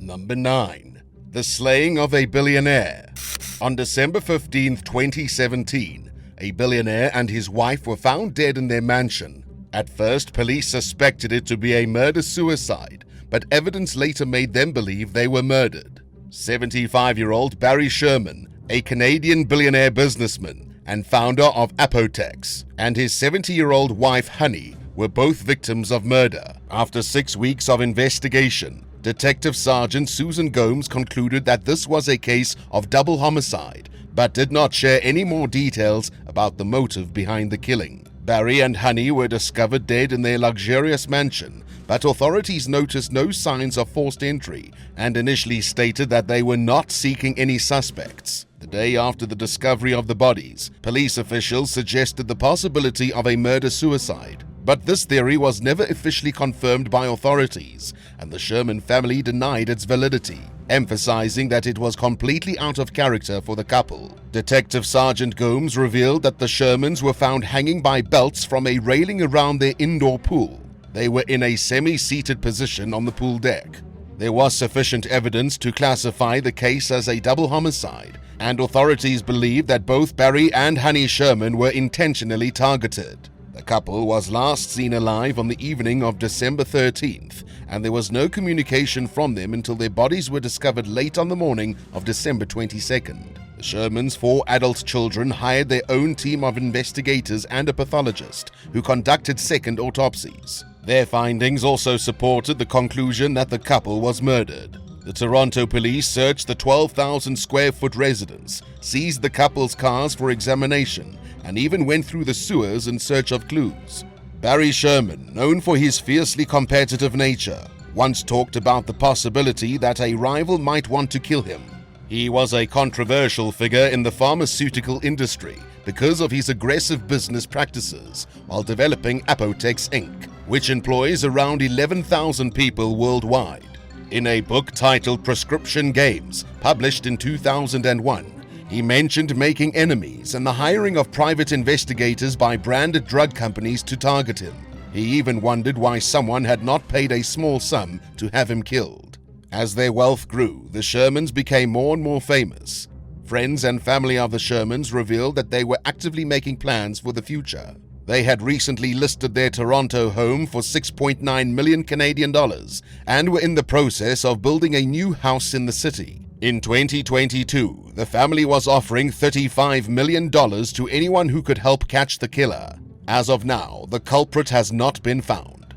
Number 9. The slaying of a billionaire. On December 15, 2017, a billionaire and his wife were found dead in their mansion. At first, police suspected it to be a murder-suicide, but evidence later made them believe they were murdered. 75-year-old Barry Sherman, a Canadian billionaire businessman and founder of Apotex, and his 70-year-old wife Honey were both victims of murder. After 6 weeks of investigation, Detective Sergeant Susan Gomes concluded that this was a case of double homicide, but did not share any more details about the motive behind the killing. Barry and Honey were discovered dead in their luxurious mansion, but authorities noticed no signs of forced entry and initially stated that they were not seeking any suspects. The day after the discovery of the bodies, police officials suggested the possibility of a murder-suicide, but this theory was never officially confirmed by authorities, and the Sherman family denied its validity, emphasizing that it was completely out of character for the couple. Detective Sergeant Gomes revealed that the Shermans were found hanging by belts from a railing around their indoor pool. They were in a semi-seated position on the pool deck. There was sufficient evidence to classify the case as a double homicide, and authorities believe that both Barry and Honey Sherman were intentionally targeted. The couple was last seen alive on the evening of December 13th, and there was no communication from them until their bodies were discovered late on the morning of December 22nd. The Shermans' 4 adult children hired their own team of investigators and a pathologist who conducted second autopsies. Their findings also supported the conclusion that the couple was murdered. The Toronto police searched the 12,000 square foot residence, seized the couple's cars for examination, and even went through the sewers in search of clues. Barry Sherman, known for his fiercely competitive nature, once talked about the possibility that a rival might want to kill him. He was a controversial figure in the pharmaceutical industry because of his aggressive business practices while developing Apotex Inc., which employs around 11,000 people worldwide. In a book titled Prescription Games, published in 2001, he mentioned making enemies and the hiring of private investigators by branded drug companies to target him. He even wondered why someone had not paid a small sum to have him killed. As their wealth grew, the Shermans became more and more famous. Friends and family of the Shermans revealed that they were actively making plans for the future. They had recently listed their Toronto home for $6.9 million Canadian dollars and were in the process of building a new house in the city. In 2022, the family was offering $35 million to anyone who could help catch the killer. As of now, the culprit has not been found.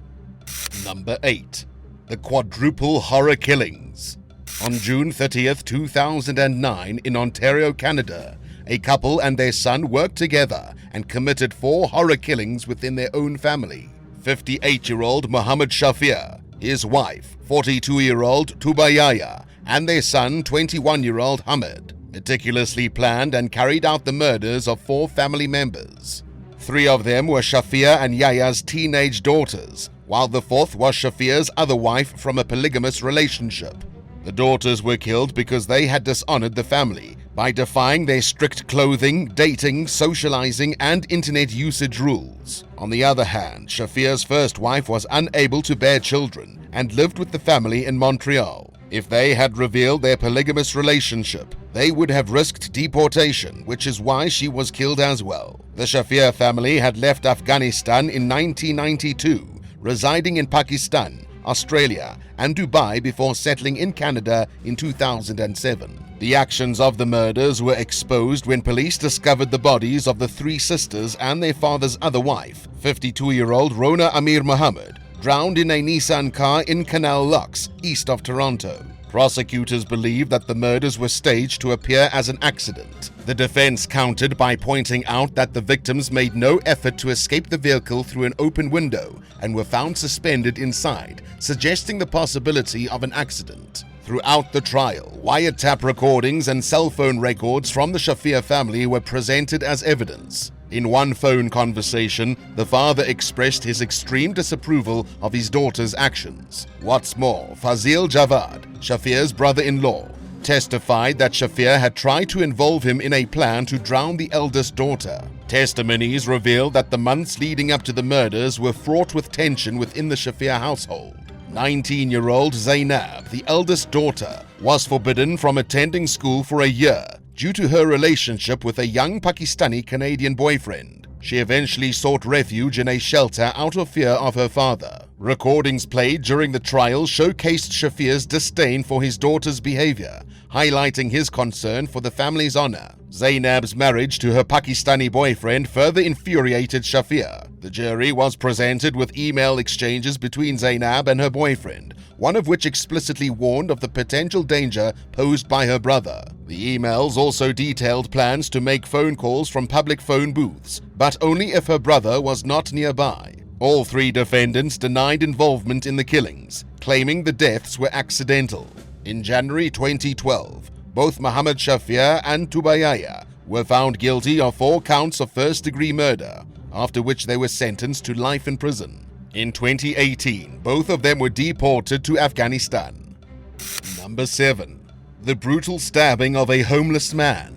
Number 8. The quadruple horror killings. On June 30th, 2009, in Ontario, Canada, a couple and their son worked together and committed 4 horror killings within their own family. 58-year-old Mohammed Shafir, his wife, 42-year-old Tubayaya, and their son, 21-year-old Hamid, meticulously planned and carried out the murders of 4 family members. 3 of them were Shafir and Yaya's teenage daughters, while the 4th was Shafir's other wife from a polygamous relationship. The daughters were killed because they had dishonored the family by defying their strict clothing, dating, socializing, and internet usage rules. On the other hand, Shafir's first wife was unable to bear children and lived with the family in Montreal. If they had revealed their polygamous relationship, they would have risked deportation, which is why she was killed as well. The Shafir family had left Afghanistan in 1992, residing in Pakistan, Australia, and Dubai before settling in Canada in 2007. The actions of the murders were exposed when police discovered the bodies of the 3 sisters and their father's other wife, 52-year-old Rona Amir Mohammed, drowned in a Nissan car in Canal Locks, east of Toronto. Prosecutors believe that the murders were staged to appear as an accident. The defense countered by pointing out that the victims made no effort to escape the vehicle through an open window and were found suspended inside, suggesting the possibility of an accident. Throughout the trial, wiretap recordings and cell phone records from the Shafir family were presented as evidence. In one phone conversation, the father expressed his extreme disapproval of his daughter's actions. What's more, Fazil Javad, Shafir's brother-in-law, testified that Shafir had tried to involve him in a plan to drown the eldest daughter. Testimonies revealed that the months leading up to the murders were fraught with tension within the Shafir household. 19-year-old Zainab, the eldest daughter, was forbidden from attending school for a year due to her relationship with a young Pakistani-Canadian boyfriend. She eventually sought refuge in a shelter out of fear of her father. Recordings played during the trial showcased Shafir's disdain for his daughter's behavior, highlighting his concern for the family's honor. Zainab's marriage to her Pakistani boyfriend further infuriated Shafir. The jury was presented with email exchanges between Zainab and her boyfriend, one of which explicitly warned of the potential danger posed by her brother. The emails also detailed plans to make phone calls from public phone booths, but only if her brother was not nearby. All three defendants denied involvement in the killings, claiming the deaths were accidental. In January 2012, both Mohammed Shafir and Tubayaya were found guilty of 4 counts of first-degree murder, after which they were sentenced to life in prison. In 2018, both of them were deported to Afghanistan. Number 7. The brutal stabbing of a homeless man.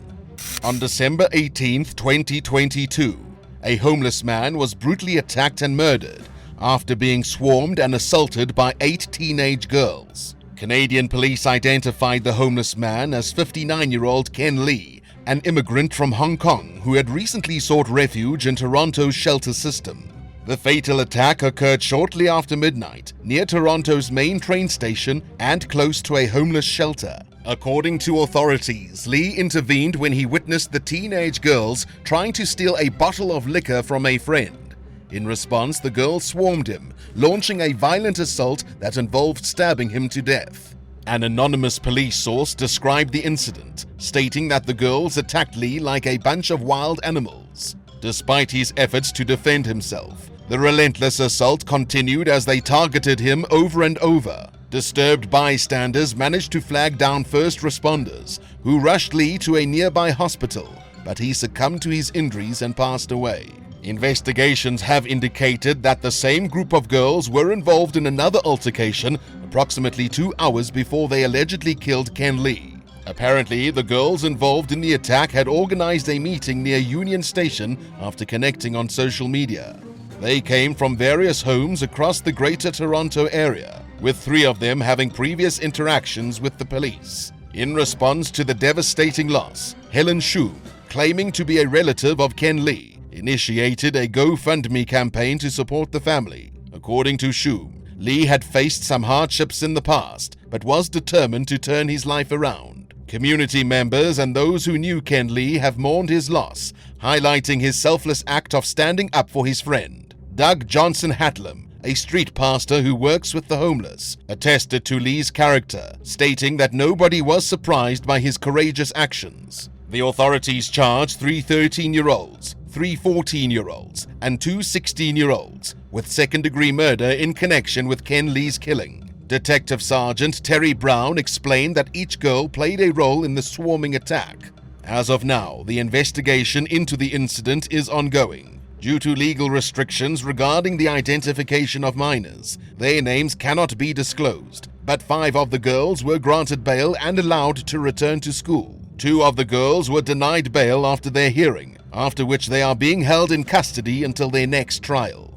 On December 18, 2022, a homeless man was brutally attacked and murdered after being swarmed and assaulted by 8 teenage girls. Canadian police identified the homeless man as 59-year-old Ken Lee, an immigrant from Hong Kong who had recently sought refuge in Toronto's shelter system. The fatal attack occurred shortly after midnight near Toronto's main train station and close to a homeless shelter. According to authorities, Lee intervened when he witnessed the teenage girls trying to steal a bottle of liquor from a friend. In response, the girls swarmed him, launching a violent assault that involved stabbing him to death. An anonymous police source described the incident, stating that the girls attacked Lee like a bunch of wild animals. Despite his efforts to defend himself, the relentless assault continued as they targeted him over and over. Disturbed bystanders managed to flag down first responders, who rushed Lee to a nearby hospital, but he succumbed to his injuries and passed away. Investigations have indicated that the same group of girls were involved in another altercation approximately 2 hours before they allegedly killed Ken Lee. Apparently, the girls involved in the attack had organized a meeting near Union Station after connecting on social media. They came from various homes across the Greater Toronto area, with 3 of them having previous interactions with the police. In response to the devastating loss, Helen Shum, claiming to be a relative of Ken Lee, initiated a GoFundMe campaign to support the family. According to Shum, Lee had faced some hardships in the past, but was determined to turn his life around. Community members and those who knew Ken Lee have mourned his loss, highlighting his selfless act of standing up for his friend. Doug Johnson Hatlam, a street pastor who works with the homeless, attested to Lee's character, stating that nobody was surprised by his courageous actions. The authorities charged 3 13-year-olds, 3 14-year-olds, and 2 16-year-olds with second-degree murder in connection with Ken Lee's killing. Detective Sergeant Terry Brown explained that each girl played a role in the swarming attack. As of now, the investigation into the incident is ongoing. Due to legal restrictions regarding the identification of minors, their names cannot be disclosed, but 5 of the girls were granted bail and allowed to return to school. 2 of the girls were denied bail after their hearing, after which they are being held in custody until their next trial.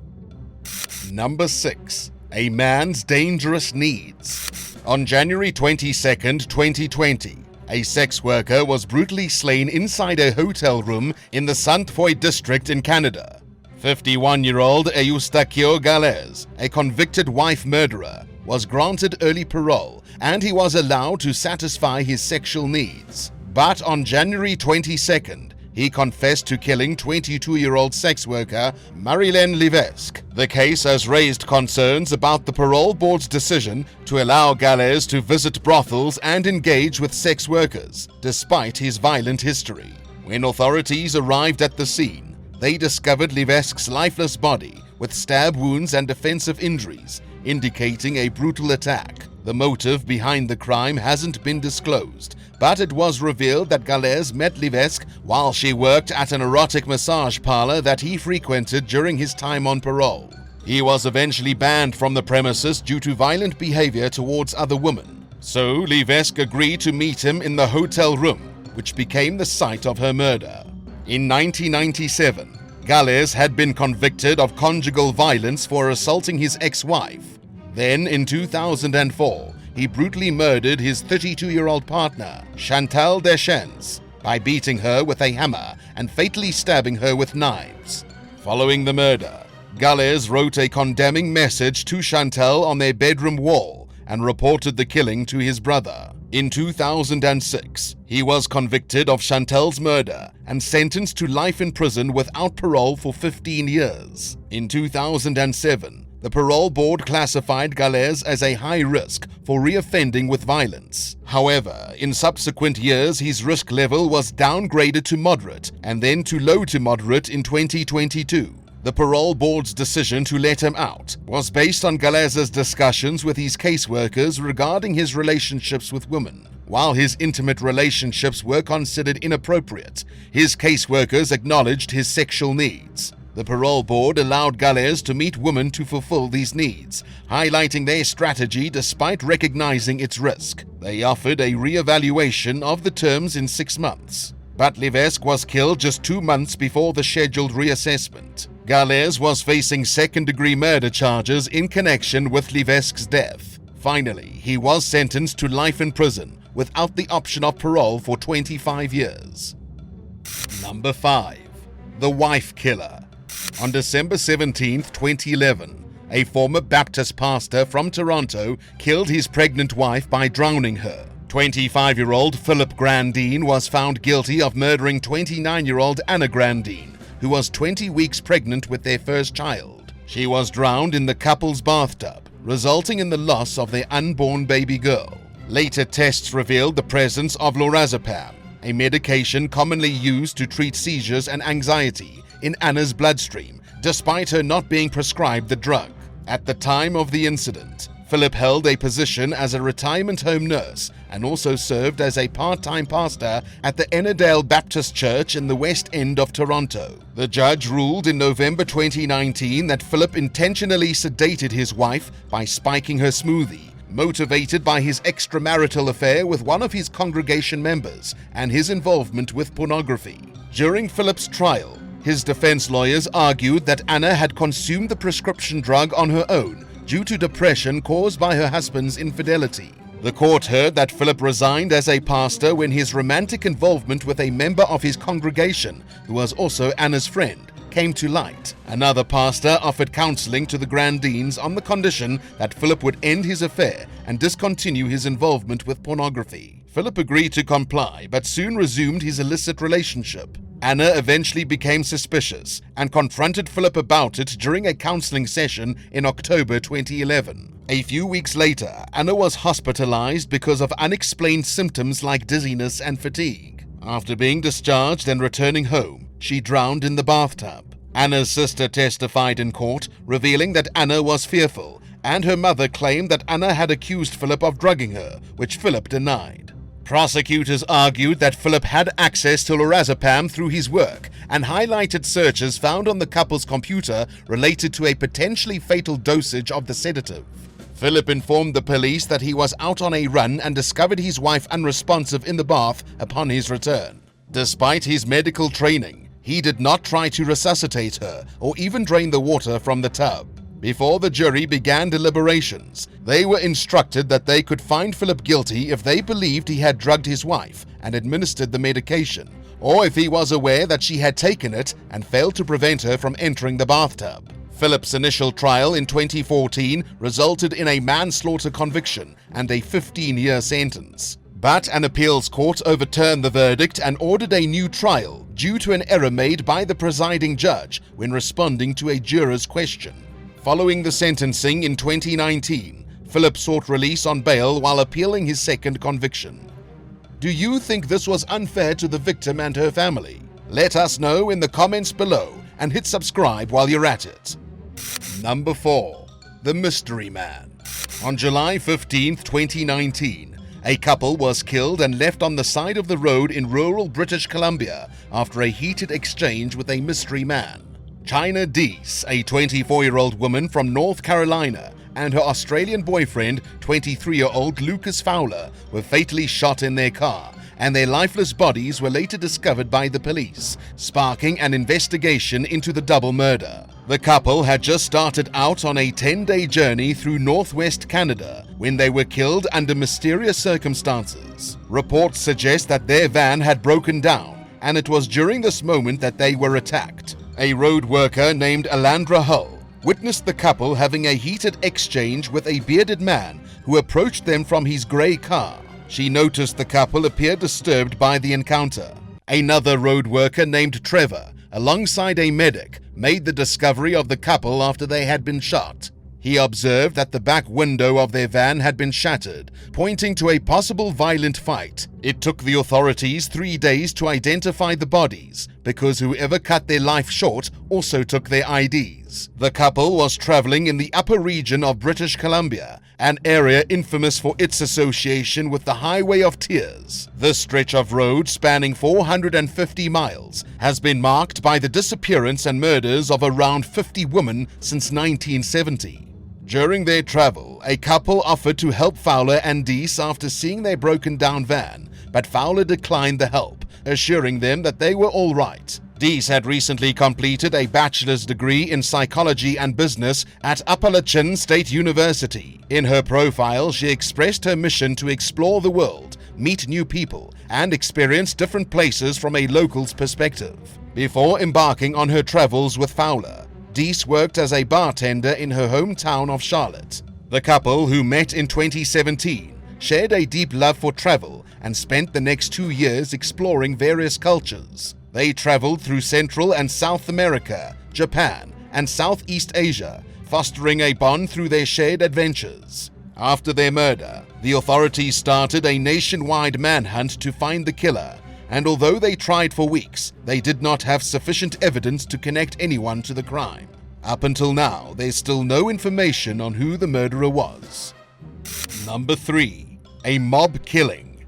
Number 6. A man's dangerous needs. On January 22, 2020, a sex worker was brutally slain inside a hotel room in the Saint Foy district in Canada. 51-year-old Eustachio Galez, a convicted wife murderer, was granted early parole and he was allowed to satisfy his sexual needs. But on January 22nd, he confessed to killing 22-year-old sex worker Marilyn Levesque. The case has raised concerns about the parole board's decision to allow Galez to visit brothels and engage with sex workers, despite his violent history. When authorities arrived at the scene, they discovered Levesque's lifeless body with stab wounds and defensive injuries, indicating a brutal attack. The motive behind the crime hasn't been disclosed, but it was revealed that Galez met Levesque while she worked at an erotic massage parlor that he frequented during his time on parole. He was eventually banned from the premises due to violent behavior towards other women. So Levesque agreed to meet him in the hotel room, which became the site of her murder. In 1997, Galez had been convicted of conjugal violence for assaulting his ex-wife. Then, in 2004, he brutally murdered his 32-year-old partner, Chantal Deschamps, by beating her with a hammer and fatally stabbing her with knives. Following the murder, Galles wrote a condemning message to Chantal on their bedroom wall and reported the killing to his brother. In 2006, he was convicted of Chantal's murder and sentenced to life in prison without parole for 15 years. In 2007, the parole board classified Galles as a high risk for reoffending with violence. However, in subsequent years, his risk level was downgraded to moderate and then to low to moderate in 2022. The parole board's decision to let him out was based on Galles' discussions with his caseworkers regarding his relationships with women. While his intimate relationships were considered inappropriate, his caseworkers acknowledged his sexual needs. The parole board allowed Galles to meet women to fulfill these needs, highlighting their strategy despite recognizing its risk. They offered a re-evaluation of the terms in 6 months. But Levesque was killed just 2 months before the scheduled reassessment. Galles was facing second-degree murder charges in connection with Levesque's death. Finally, he was sentenced to life in prison without the option of parole for 25 years. Number 5. The Wife Killer. On December 17, 2011, a former Baptist pastor from Toronto killed his pregnant wife by drowning her. 25-year-old Philip Grandin was found guilty of murdering 29-year-old Anna Grandin, who was 20 weeks pregnant with their first child. She was drowned in the couple's bathtub, resulting in the loss of their unborn baby girl. Later tests revealed the presence of lorazepam, a medication commonly used to treat seizures and anxiety, in Anna's bloodstream, despite her not being prescribed the drug. At the time of the incident, Philip held a position as a retirement home nurse and also served as a part-time pastor at the Ennerdale Baptist Church in the West End of Toronto. The judge ruled in November 2019 that Philip intentionally sedated his wife by spiking her smoothie, motivated by his extramarital affair with one of his congregation members and his involvement with pornography. During Philip's trial, his defense lawyers argued that Anna had consumed the prescription drug on her own due to depression caused by her husband's infidelity. The court heard that Philip resigned as a pastor when his romantic involvement with a member of his congregation, who was also Anna's friend, came to light. Another pastor offered counseling to the Grandins on the condition that Philip would end his affair and discontinue his involvement with pornography. Philip agreed to comply, but soon resumed his illicit relationship. Anna eventually became suspicious and confronted Philip about it during a counseling session in October 2011. A few weeks later, Anna was hospitalized because of unexplained symptoms like dizziness and fatigue. After being discharged and returning home, she drowned in the bathtub. Anna's sister testified in court, revealing that Anna was fearful, and her mother claimed that Anna had accused Philip of drugging her, which Philip denied. Prosecutors argued that Philip had access to lorazepam through his work and highlighted searches found on the couple's computer related to a potentially fatal dosage of the sedative. Philip informed the police that he was out on a run and discovered his wife unresponsive in the bath upon his return. Despite his medical training, he did not try to resuscitate her or even drain the water from the tub. Before the jury began deliberations, they were instructed that they could find Philip guilty if they believed he had drugged his wife and administered the medication, or if he was aware that she had taken it and failed to prevent her from entering the bathtub. Philip's initial trial in 2014 resulted in a manslaughter conviction and a 15-year sentence. But an appeals court overturned the verdict and ordered a new trial due to an error made by the presiding judge when responding to a juror's question. Following the sentencing in 2019, Philip sought release on bail while appealing his second conviction. Do you think this was unfair to the victim and her family? Let us know in the comments below and hit subscribe while you're at it. Number 4. The Mystery Man. On July 15, 2019, a couple was killed and left on the side of the road in rural British Columbia after a heated exchange with a mystery man. China Deese, a 24-year-old woman from North Carolina, and her Australian boyfriend, 23-year-old Lucas Fowler, were fatally shot in their car and their lifeless bodies were later discovered by the police, sparking an investigation into the double murder. The couple had just started out on a 10-day journey through northwest Canada when they were killed under mysterious circumstances. Reports suggest that their van had broken down, and it was during this moment that they were attacked. A road worker named Alandra Hull witnessed the couple having a heated exchange with a bearded man who approached them from his grey car. She noticed the couple appeared disturbed by the encounter. Another road worker named Trevor, alongside a medic, made the discovery of the couple after they had been shot. He observed that the back window of their van had been shattered, pointing to a possible violent fight. It took the authorities 3 days to identify the bodies, because whoever cut their life short also took their IDs. The couple was traveling in the upper region of British Columbia, an area infamous for its association with the Highway of Tears. This stretch of road, spanning 450 miles, has been marked by the disappearance and murders of around 50 women since 1970. During their travel, a couple offered to help Fowler and Deese after seeing their broken-down van, but Fowler declined the help, assuring them that they were all right. Deese had recently completed a bachelor's degree in psychology and business at Appalachian State University. In her profile, she expressed her mission to explore the world, meet new people, and experience different places from a local's perspective. Before embarking on her travels with Fowler, Deese worked as a bartender in her hometown of Charlotte. The couple, who met in 2017, shared a deep love for travel and spent the next 2 years exploring various cultures. They traveled through Central and South America, Japan, and Southeast Asia, fostering a bond through their shared adventures. After their murder, the authorities started a nationwide manhunt to find the killer, and although they tried for weeks, they did not have sufficient evidence to connect anyone to the crime. Up until now, there's still no information on who the murderer was. Number 3. A mob killing.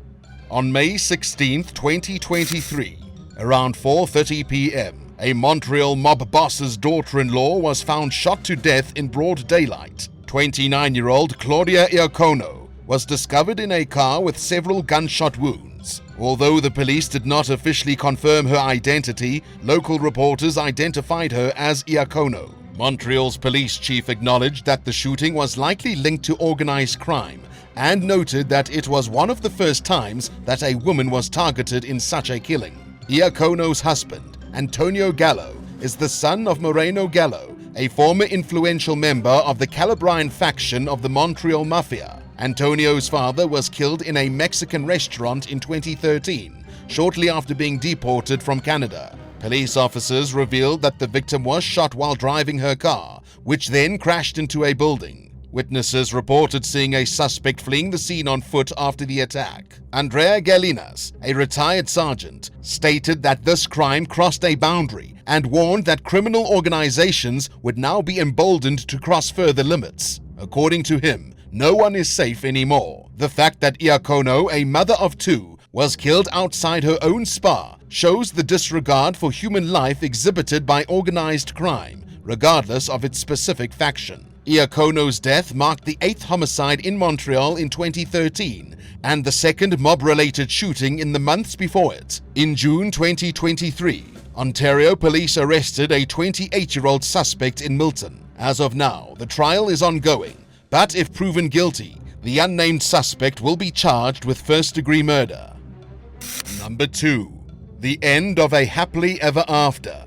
On May 16, 2023, around 4:30 p.m., a Montreal mob boss's daughter-in-law was found shot to death in broad daylight. 29-year-old Claudia Iacono was discovered in a car with several gunshot wounds. Although the police did not officially confirm her identity, local reporters identified her as Iacono. Montreal's police chief acknowledged that the shooting was likely linked to organized crime and noted that it was one of the first times that a woman was targeted in such a killing. Iacono's husband, Antonio Gallo, is the son of Moreno Gallo, a former influential member of the Calabrian faction of the Montreal Mafia. Antonio's father was killed in a Mexican restaurant in 2013, shortly after being deported from Canada. Police officers revealed that the victim was shot while driving her car, which then crashed into a building. Witnesses reported seeing a suspect fleeing the scene on foot after the attack. Andrea Galinas, a retired sergeant, stated that this crime crossed a boundary and warned that criminal organizations would now be emboldened to cross further limits. According to him, no one is safe anymore. The fact that Iacono, a mother of 2, was killed outside her own spa shows the disregard for human life exhibited by organized crime, regardless of its specific faction. Iacono's death marked the 8th homicide in Montreal in 2013 and the 2nd mob-related shooting in the months before it. In June 2023, Ontario police arrested a 28-year-old suspect in Milton. As of now, the trial is ongoing, but if proven guilty, the unnamed suspect will be charged with first-degree murder. Number 2. The end of a happily ever after.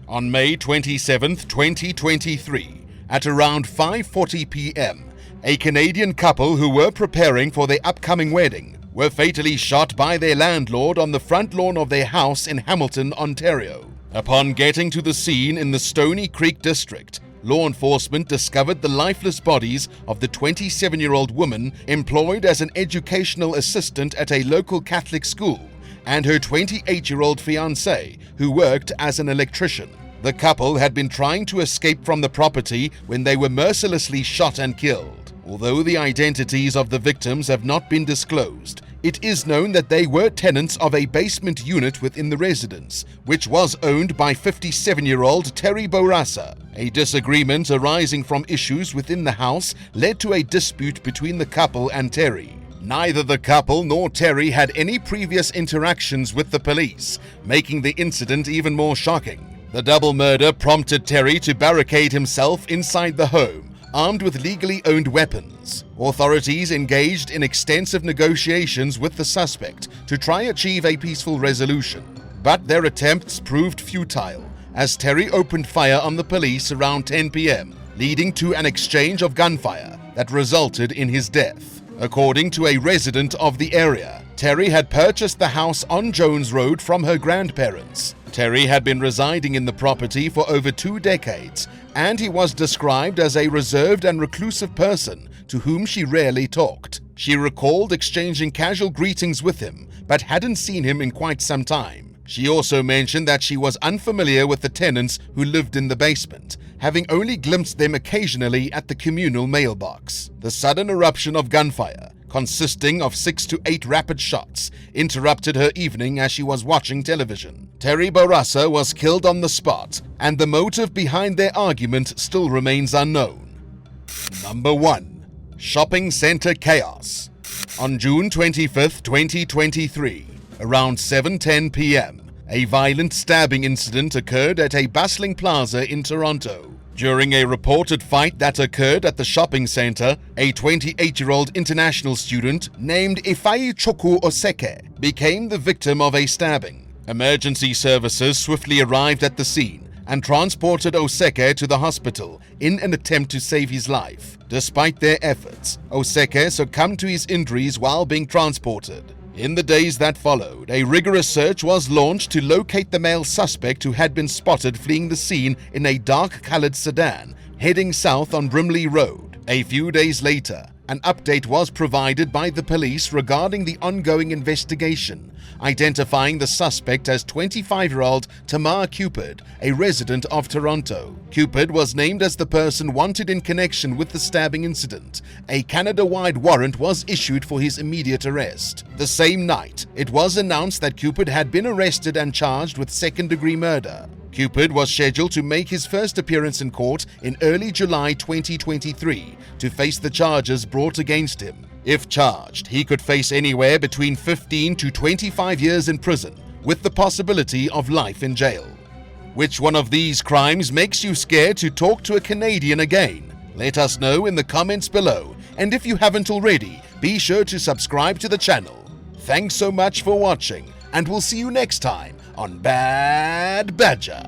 On May 27, 2023, at around 5:40 p.m., a Canadian couple who were preparing for their upcoming wedding were fatally shot by their landlord on the front lawn of their house in Hamilton, Ontario. Upon getting to the scene in the Stony Creek district, law enforcement discovered the lifeless bodies of the 27-year-old woman employed as an educational assistant at a local Catholic school and her 28-year-old fiancé, who worked as an electrician. The couple had been trying to escape from the property when they were mercilessly shot and killed. Although the identities of the victims have not been disclosed, it is known that they were tenants of a basement unit within the residence, which was owned by 57-year-old Terry Bourassa. A disagreement arising from issues within the house led to a dispute between the couple and Terry. Neither the couple nor Terry had any previous interactions with the police, making the incident even more shocking. The double murder prompted Terry to barricade himself inside the home, armed with legally owned weapons. Authorities engaged in extensive negotiations with the suspect to try achieve a peaceful resolution, but their attempts proved futile as Terry opened fire on the police around 10 p.m., leading to an exchange of gunfire that resulted in his death. According to a resident of the area, Terry had purchased the house on Jones Road from her grandparents. Terry had been residing in the property for over 2 decades, and he was described as a reserved and reclusive person to whom she rarely talked. She recalled exchanging casual greetings with him, but hadn't seen him in quite some time. She also mentioned that she was unfamiliar with the tenants who lived in the basement, having only glimpsed them occasionally at the communal mailbox. The sudden eruption of gunfire, consisting of 6 to 8 rapid shots, interrupted her evening as she was watching television. Terry Barassa was killed on the spot, and the motive behind their argument still remains unknown. Number 1. Shopping Center Chaos. On June 25, 2023, around 7:10 p.m., a violent stabbing incident occurred at a bustling plaza in Toronto. During a reported fight that occurred at the shopping center, a 28-year-old international student named Ifeanyi Chukwu Oseke became the victim of a stabbing. Emergency services swiftly arrived at the scene and transported Oseke to the hospital in an attempt to save his life. Despite their efforts, Oseke succumbed to his injuries while being transported. In the days that followed, a rigorous search was launched to locate the male suspect who had been spotted fleeing the scene in a dark-colored sedan, heading south on Brimley Road. A few days later, an update was provided by the police regarding the ongoing investigation, identifying the suspect as 25-year-old Tamar Cupid, a resident of Toronto. Cupid was named as the person wanted in connection with the stabbing incident. A Canada-wide warrant was issued for his immediate arrest. The same night, it was announced that Cupid had been arrested and charged with second-degree murder. Cupid was scheduled to make his first appearance in court in early July 2023 to face the charges brought against him. If charged, he could face anywhere between 15 to 25 years in prison, with the possibility of life in jail. Which one of these crimes makes you scared to talk to a Canadian again? Let us know in the comments below, and if you haven't already, be sure to subscribe to the channel. Thanks so much for watching, and we'll see you next time on Bad Badger.